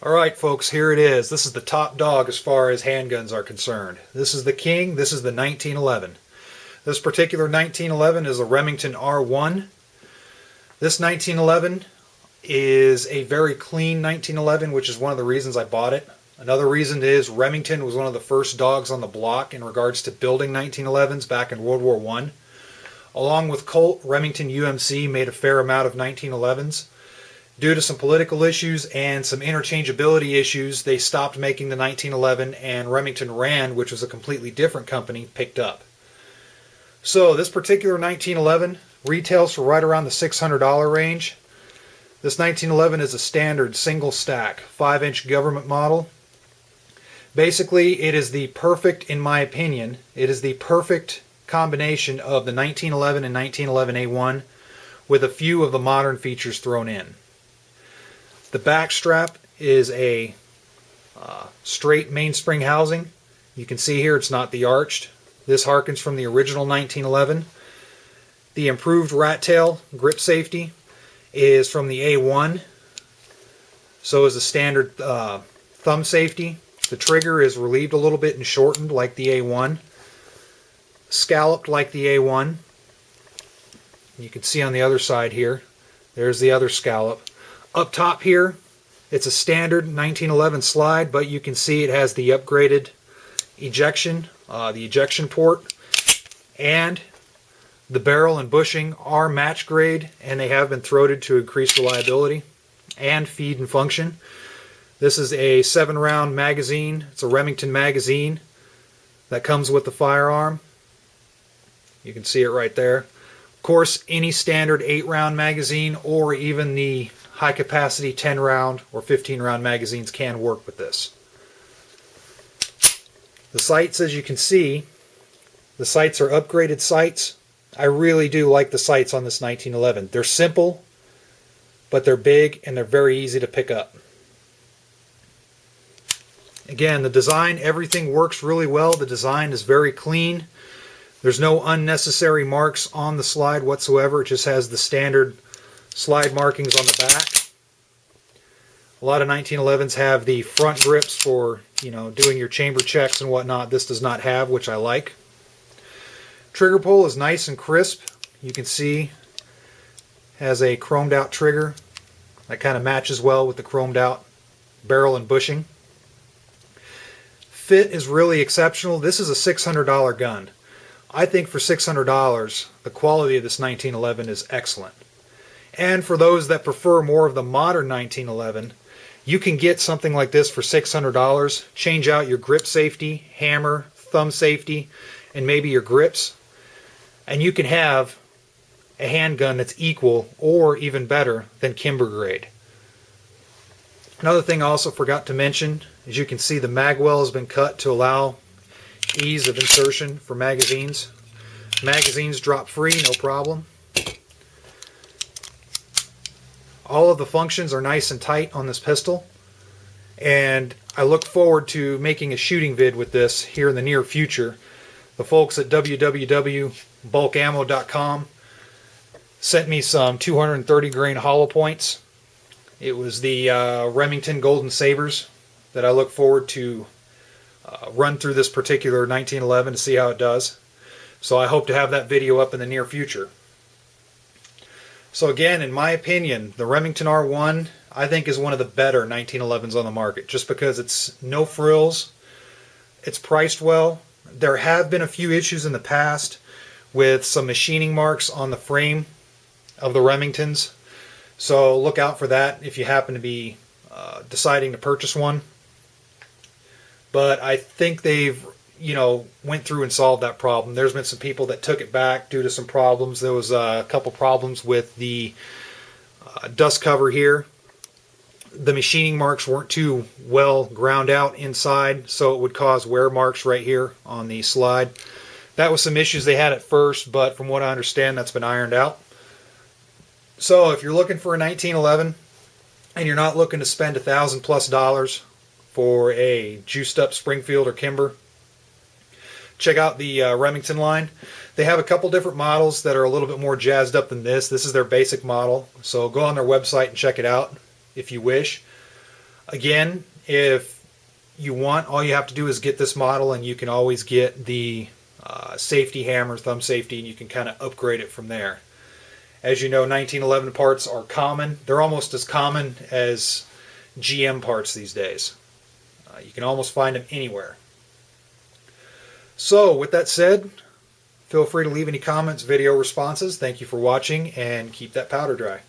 Alright folks, here it is. This is the top dog as far as handguns are concerned. This is the king. This is the 1911. This particular 1911 is a Remington R1. This 1911 is a very clean 1911, which is one of the reasons I bought it. Another reason is Remington was one of the first dogs on the block in regards to building 1911s back in World War I. Along with Colt, Remington UMC made a fair amount of 1911s. Due to some political issues and some interchangeability issues, they stopped making the 1911, and Remington Rand, which was a completely different company, picked up. So this particular 1911 retails for right around the $600 range. This 1911 is a standard single stack 5-inch government model. Basically, it is the perfect, in my opinion, it is the perfect combination of the 1911 and 1911A1 with a few of the modern features thrown in. The back strap is a straight mainspring housing. You can see here it's not the arched. This harkens from the original 1911. The improved rat tail grip safety is from the A1. So is the standard thumb safety. The trigger is relieved a little bit and shortened like the A1. Scalloped like the A1. You can see on the other side here, there's the other scallop. Up top here, it's a standard 1911 slide, but you can see it has the upgraded ejection, the ejection port, and the barrel and bushing are match grade, and they have been throated to increase reliability and feed and function. This is a 7-round magazine. It's a Remington magazine that comes with the firearm. You can see it right there. Of course, any standard 8-round magazine or even the high capacity 10-round or 15-round magazines can work with this. The sights, as you can see, the sights are upgraded sights. I really do like the sights on this 1911. They're simple, but they're big and they're very easy to pick up. Again, the design, everything works really well. The design is very clean. There's no unnecessary marks on the slide whatsoever. It just has the standard slide markings on the back. A lot of 1911s have the front grips for, doing your chamber checks and whatnot. This does not have, which I like. Trigger pull is nice and crisp. You can see has a chromed out trigger that kind of matches well with the chromed out barrel and bushing. Fit is really exceptional. This is a $600 gun. I think for $600, the quality of this 1911 is excellent. And for those that prefer more of the modern 1911, you can get something like this for $600. Change out your grip safety, hammer, thumb safety, and maybe your grips. And you can have a handgun that's equal or even better than Kimber grade. Another thing I also forgot to mention, as you can see, the mag well has been cut to allow ease of insertion for magazines. Magazines drop free, no problem. All of the functions are nice and tight on this pistol, and I look forward to making a shooting vid with this here in the near future. The folks at www.bulkammo.com sent me some 230 grain hollow points. It was the Remington Golden Sabers that I look forward to run through this particular 1911 to see how it does. So I hope to have that video up in the near future. So again, in my opinion, the Remington R1 I think is one of the better 1911s on the market, just because it's no frills, it's priced well. There have been a few issues in the past with some machining marks on the frame of the Remingtons, so look out for that if you happen to be deciding to purchase one. But I think they've went through and solved that problem. There's been some people that took it back due to some problems. There was a couple problems with the dust cover here. The machining marks weren't too well ground out inside, so it would cause wear marks right here on the slide. That was some issues they had at first, but from what I understand, that's been ironed out. So if you're looking for a 1911 and you're not looking to spend $1,000+ for a juiced up Springfield or Kimber, check out the Remington line. They have a couple different models that are a little bit more jazzed up than this. This is their basic model, so go on their website and check it out if you wish. Again, if you want, all you have to do is get this model, and you can always get the safety hammer, thumb safety, and you can kind of upgrade it from there. As you know, 1911 parts are common. They're almost as common as GM parts these days. You can almost find them anywhere. So, with that said, feel free to leave any comments, video responses. Thank you for watching, and keep that powder dry.